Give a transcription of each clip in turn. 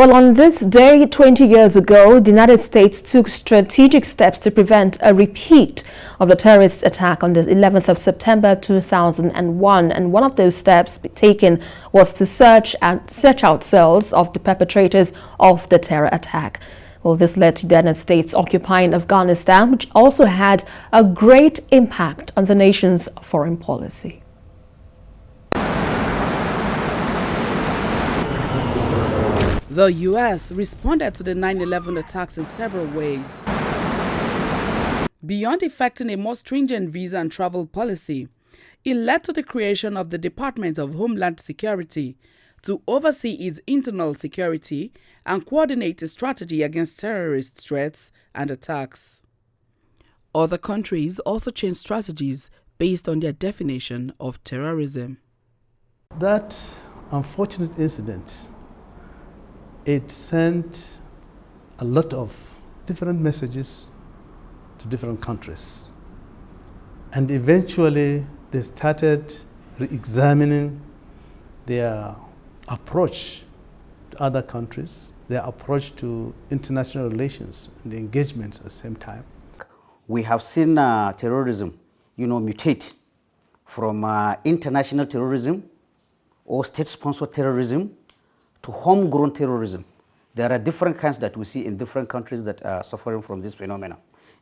Well, on this day 20 years ago, the United States took strategic steps to prevent a repeat of the terrorist attack on the 11th of September 2001. And one of those steps taken was to search out cells of the perpetrators of the terror attack. Well, this led to the United States occupying Afghanistan, which also had a great impact on the nation's foreign policy. The U.S. responded to the 9/11 attacks in several ways. Beyond effecting a more stringent visa and travel policy, it led to the creation of the Department of Homeland Security to oversee its internal security and coordinate a strategy against terrorist threats and attacks. Other countries also changed strategies based on their definition of terrorism. That unfortunate incident, it sent a lot of different messages to different countries. And eventually they started re-examining their approach to other countries, their approach to international relations and engagement at the same time. We have seen terrorism, mutate from international terrorism or state-sponsored terrorism to homegrown terrorism. There are different kinds that we see in different countries that are suffering from this phenomenon.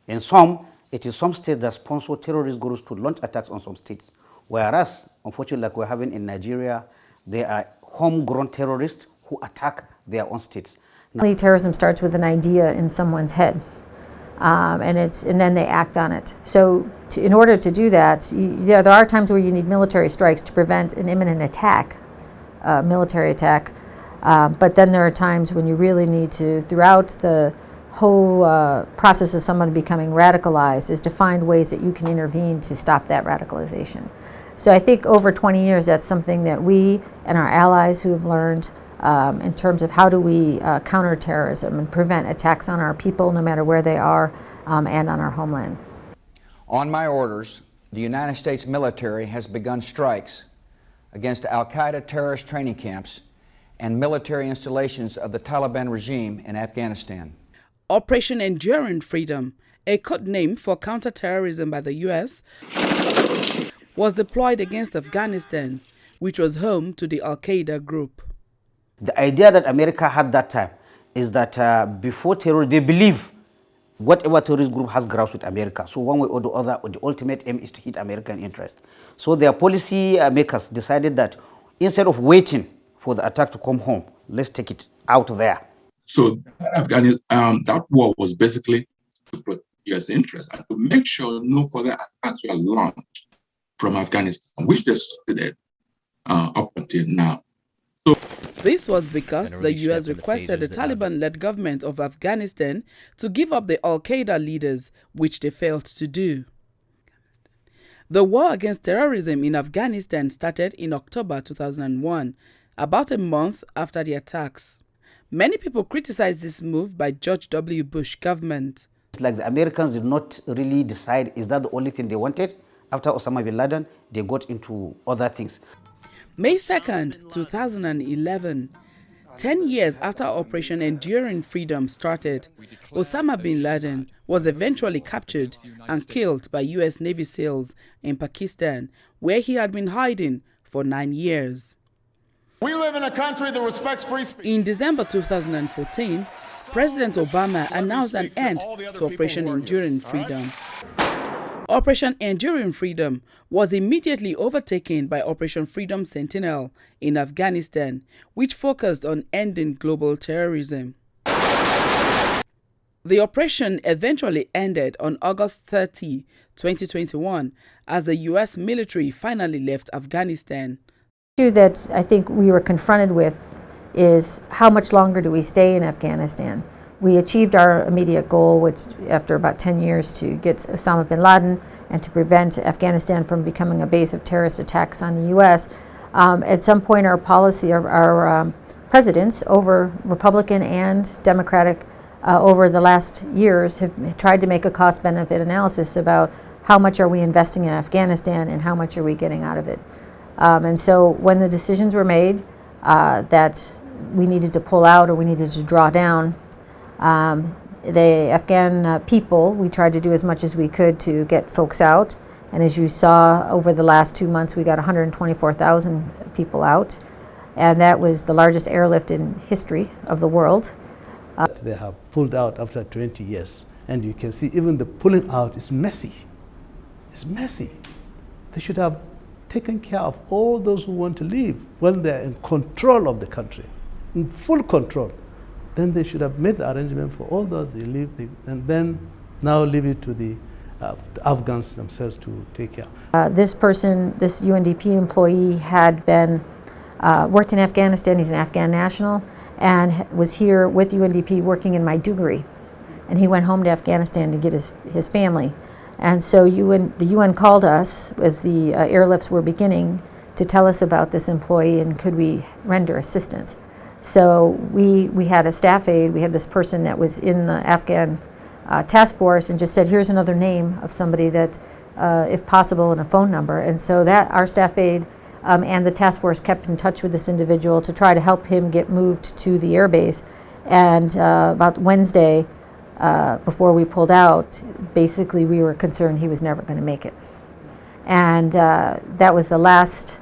In some, it is some states that sponsor terrorist groups to launch attacks on some states. Whereas, unfortunately, like we're having in Nigeria, there are homegrown terrorists who attack their own states. Now, terrorism starts with an idea in someone's head, and then they act on it. So in order to do that, there are times where you need military strikes to prevent an imminent attack, military attack. But then there are times when you really need to, throughout the whole process of someone becoming radicalized, is to find ways that you can intervene to stop that radicalization. So I think over 20 years, that's something that we and our allies who have learned in terms of how do we counter terrorism and prevent attacks on our people, no matter where they are, and on our homeland. On my orders, the United States military has begun strikes against al-Qaeda terrorist training camps and military installations of the Taliban regime in Afghanistan. Operation Enduring Freedom, a code name for counterterrorism by the U.S., was deployed against Afghanistan, which was home to the al-Qaeda group. The idea that America had that time is that before terror, they believe whatever terrorist group has grounds with America. So one way or the other, the ultimate aim is to hit American interest. So their policy makers decided that instead of waiting for the attack to come home, let's take it out there. So that war was basically to protect U.S. interests and to make sure no further attacks were launched from Afghanistan, which they succeeded up until now. So this was because the U.S. requested the Taliban-led government of Afghanistan to give up the al-Qaeda leaders, which they failed to do. The war against terrorism in Afghanistan started in October 2001, about a month after the attacks. Many people criticized this move by George W. Bush government. It's like the Americans did not really decide, is that the only thing they wanted? After Osama Bin-Laden, they got into other things. May 2nd, 2011, 10 years after Operation Enduring Freedom started, Osama Bin Laden was eventually captured and killed by U.S. Navy SEALs in Pakistan, where he had been hiding for 9 years. We live in a country that respects free speech. In December 2014, President Obama announced an end to Operation Enduring Freedom. Operation Enduring Freedom was immediately overtaken by Operation Freedom Sentinel in Afghanistan, which focused on ending global terrorism. The operation eventually ended on August 30, 2021, as the U.S. military finally left Afghanistan. The issue that I think we were confronted with is how much longer do we stay in Afghanistan? We achieved our immediate goal, which after about 10 years, to get Osama bin Laden and to prevent Afghanistan from becoming a base of terrorist attacks on the U.S. At some point, our policy, our presidents, over Republican and Democratic, over the last years have tried to make a cost-benefit analysis about how much are we investing in Afghanistan and how much are we getting out of it. And so when the decisions were made that we needed to pull out or we needed to draw down. The Afghan people, we tried to do as much as we could to get folks out. And as you saw over the last 2 months, we got 124,000 people out. And that was the largest airlift in history of the world. They have pulled out after 20 years. And you can see even the pulling out is messy. It's messy. They should have taken care of all those who want to leave when they're in control of the country, in full control. Then they should have made the arrangement for all those they leave, and then now leave it to the Afghans themselves to take care. This person, this UNDP employee, had been worked in Afghanistan. He's an Afghan national and was here with UNDP working in Maiduguri. And he went home to Afghanistan to get his family. And so the UN called us as the airlifts were beginning to tell us about this employee and could we render assistance. So we had a staff aide, we had this person that was in the Afghan task force and just said, here's another name of somebody that, if possible, and a phone number. And so that our staff aide and the task force kept in touch with this individual to try to help him get moved to the airbase. And about Wednesday, before we pulled out, basically we were concerned he was never going to make it. And that was the last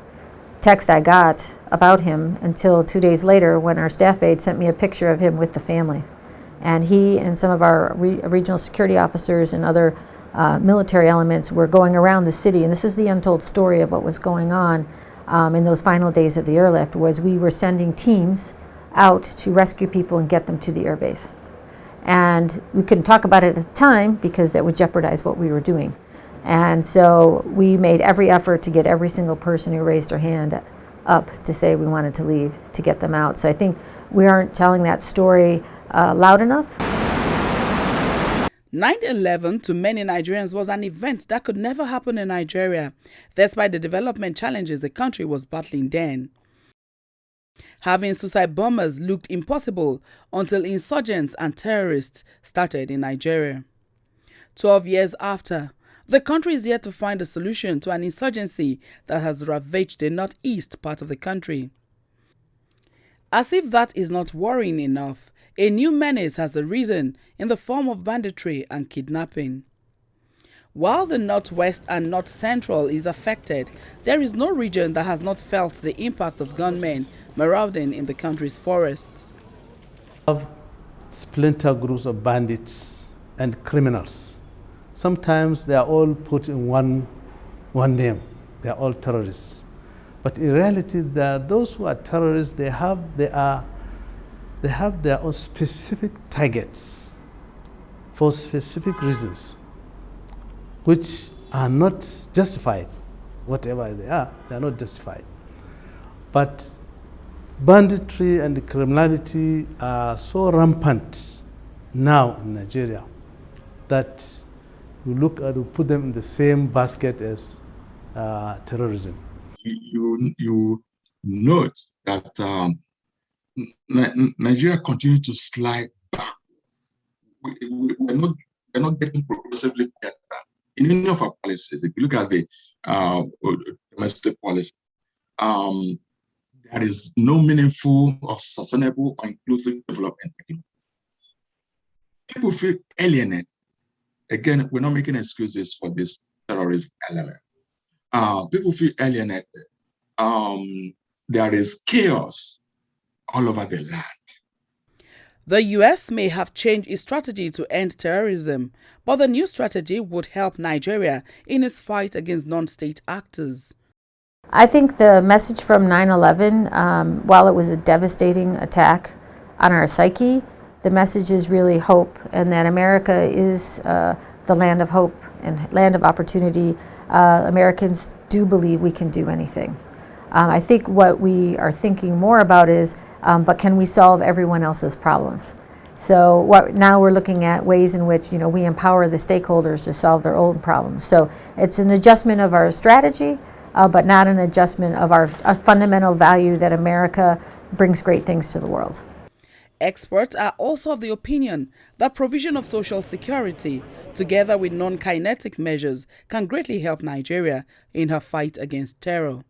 text I got about him until 2 days later when our staff aide sent me a picture of him with the family. And he and some of our regional security officers and other military elements were going around the city, and this is the untold story of what was going on in those final days of the airlift, was we were sending teams out to rescue people and get them to the airbase. And we couldn't talk about it at the time because that would jeopardize what we were doing. And so we made every effort to get every single person who raised their hand up to say we wanted to leave, to get them out. So I think we aren't telling that story loud enough. 9/11 to many Nigerians was an event that could never happen in Nigeria, despite the development challenges the country was battling then. Having suicide bombers looked impossible until insurgents and terrorists started in Nigeria. 12 years after, the country is yet to find a solution to an insurgency that has ravaged the northeast part of the country. As if that is not worrying enough, a new menace has arisen in the form of banditry and kidnapping. While the northwest and north central is affected, there is no region that has not felt the impact of gunmen marauding in the country's forests. Splinter groups of bandits and criminals. Sometimes they are all put in one name. They are all terrorists. But in reality, those who are terrorists, they have their own specific targets for specific reasons, which are not justified. Whatever they are not justified. But banditry and criminality are so rampant now in Nigeria that we put them in the same basket as terrorism. You note that Nigeria continues to slide back. We're not getting progressively better in any of our policies. If you look at the domestic policy, there is no meaningful or sustainable or inclusive development. People feel alienated. Again, we're not making excuses for this terrorist element. People feel alienated. There is chaos all over the land. The U.S. may have changed its strategy to end terrorism, but the new strategy would help Nigeria in its fight against non-state actors. I think the message from 9/11, while it was a devastating attack on our psyche, the message is really hope, and that America is the land of hope and land of opportunity. Americans do believe we can do anything. I think what we are thinking more about is, but can we solve everyone else's problems? So now we're looking at ways in which we empower the stakeholders to solve their own problems. So it's an adjustment of our strategy, but not an adjustment of our fundamental value that America brings great things to the world. Experts are also of the opinion that provision of social security, together with non-kinetic measures, can greatly help Nigeria in her fight against terror.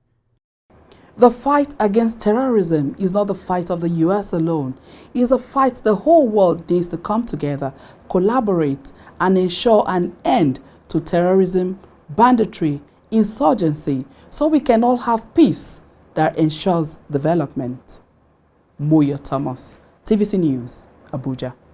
The fight against terrorism is not the fight of the US alone. It is a fight the whole world needs to come together, collaborate, and ensure an end to terrorism, banditry, insurgency, so we can all have peace that ensures development. Moya Thomas, TVC News, Abuja.